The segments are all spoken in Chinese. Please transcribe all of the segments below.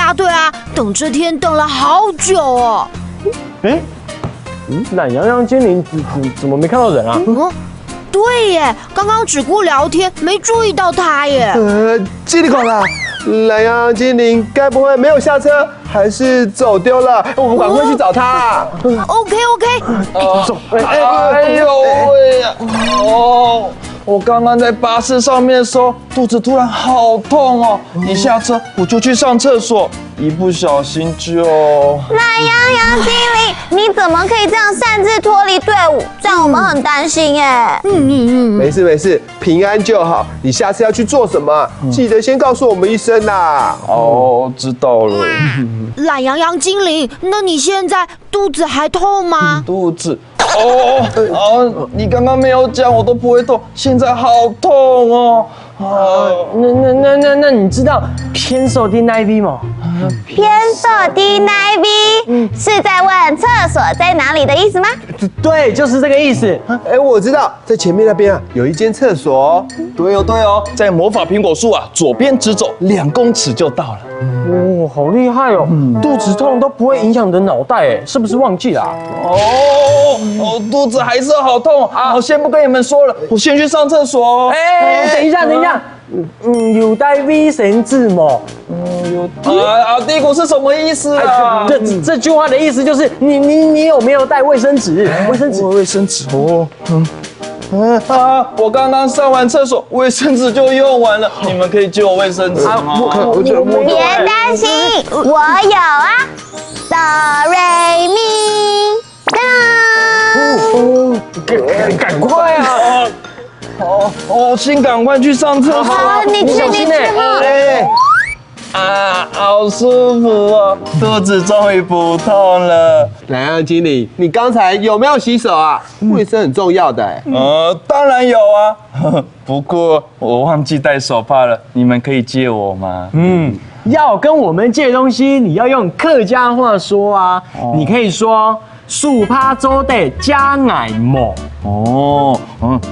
答对啊！等这天等了好久哦。哎，懒洋洋精灵怎么没看到人啊？对耶，刚刚只顾聊天，没注意到他耶。叽里呱啦，懒洋洋精灵该不会没有下车，还是走丢了？我们赶快去找他。OK， 走，哎呦喂呀！哦，我刚刚在巴士上面的时候，肚子突然好痛哦！一下车我就去上厕所，一不小心就……懒洋洋精灵，你怎么可以这样擅自脱离队伍？这样我们很担心哎。没事，平安就好。你下次要去做什么，记得先告诉我们一声呐。哦，知道了。懒洋洋精灵，那你现在肚子还痛吗？肚子。你刚刚没有讲，我都不会痛，现在好痛哦。那你知道偏瘦的那一 V 吗？偏瘦的那一 V 是在问厕所在哪里的意思吗？对，就是这个意思。我知道，在前面那边啊，有一间厕所。对哦，在魔法苹果树啊，左边直走2公尺就到了。哦，好厉害哦！肚子痛都不会影响你的脑袋，哎，是不是忘记了？肚子还是好痛啊！我先不跟你们说了，我先去上厕所哦。等一下，有带卫生纸吗？第股是什么意思啊？这句话的意思就是你有没有带卫生纸？卫生纸我刚刚上完厕所，卫生纸就用完了。你们可以借我卫生纸吗？别担心，我有啊。哆瑞咪哆。赶快啊！先赶快去上厕所。你去吗？好舒服哦，肚子终于不痛了。懒洋洋精灵，你刚才有没有洗手啊？卫生很重要的。当然有啊，不过我忘记带手帕了，你们可以借我吗？要跟我们借东西，你要用客家话说啊。你可以说树趴周得加奶沫。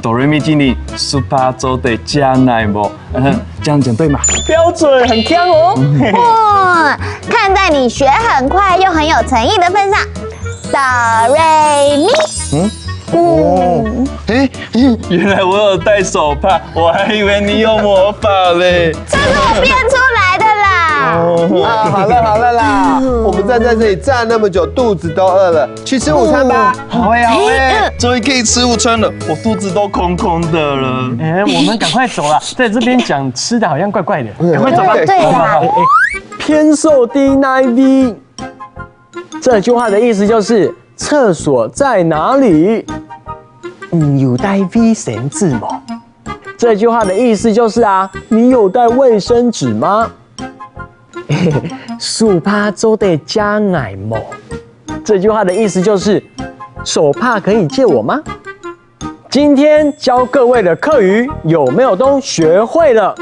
哆瑞咪精灵，苏巴州的加奶沫，这样讲对吗？标准，很强哦。看在你学很快又很有诚意的份上，哆瑞咪。原来我有带手帕，我还以为你有魔法嘞。这是我编出来的啦。好了啦，我们站在这里站那么久，肚子都饿了，去吃午餐吧。好终于可以吃午餐了，我肚子都空空的了。我们赶快走了，在这边讲吃的好像怪怪的，赶快走吧。对啦。偏瘦的那一 V， 这句话的意思就是厕所在哪里？你有带卫生纸吗？这句话的意思就是你有带卫生纸吗？手帕做得加奶沫。这句话的意思就是手帕可以借我吗？今天教各位的课语有没有都学会了？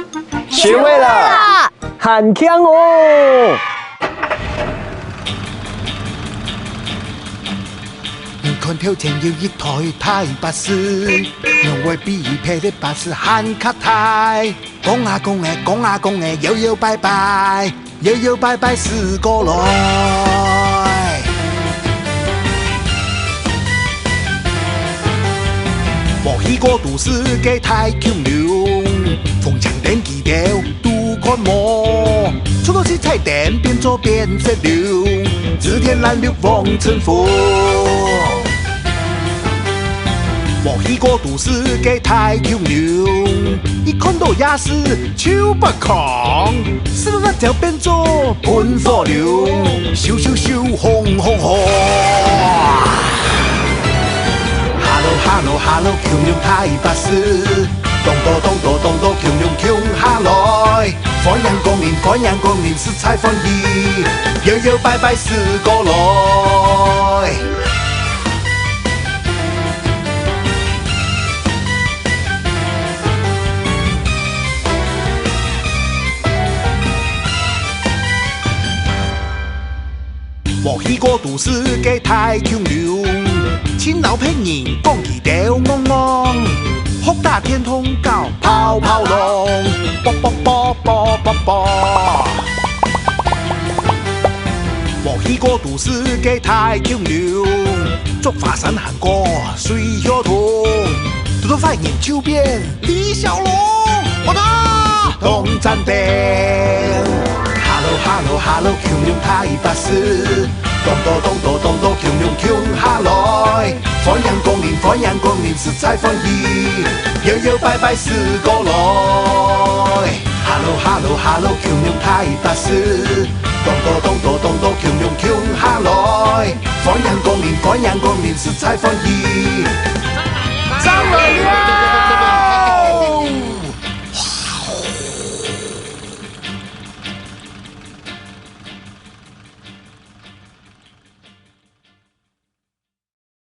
学会了，很强哦！眼看挑前有一台大巴士，两位比配的巴士喊卡台，讲啊讲的，讲啊讲的，摇摇摆摆，摇摇摆摆驶过来。无去过都市嘅太强流，逢场电机条都看摸，出多次彩电变做变色流，指天蓝绿风尘风。无去过都市嘅太强流，一看到也是手不狂，是不是那条变做喷火流，咻咻咻，轰轰轰。Hello， 强用太巴士，咚咚咚咚咚咚，强用强下來。歡迎光臨，色彩歡喜，搖搖擺擺駛過來。無去過都市嘅太強流。親老朋友講起條昂昂，酷大天空搞泡泡龍，啵啵啵啵啵啵。去过都市嘅太強流，祝華山行過水曉通，嘟嘟快研秋變李小龍，我的東站頂。Hello Hello Hello， 強龍太巴士，咚咚咚咚咚咚，強龍強下來，歡迎光臨歡迎光臨，實在歡喜，搖搖擺擺是過來。Hello Hello Hello， 強龍太巴士。咚咚咚咚咚咚，強龍強下來，歡迎光臨歡迎光臨，實在歡喜。張來了。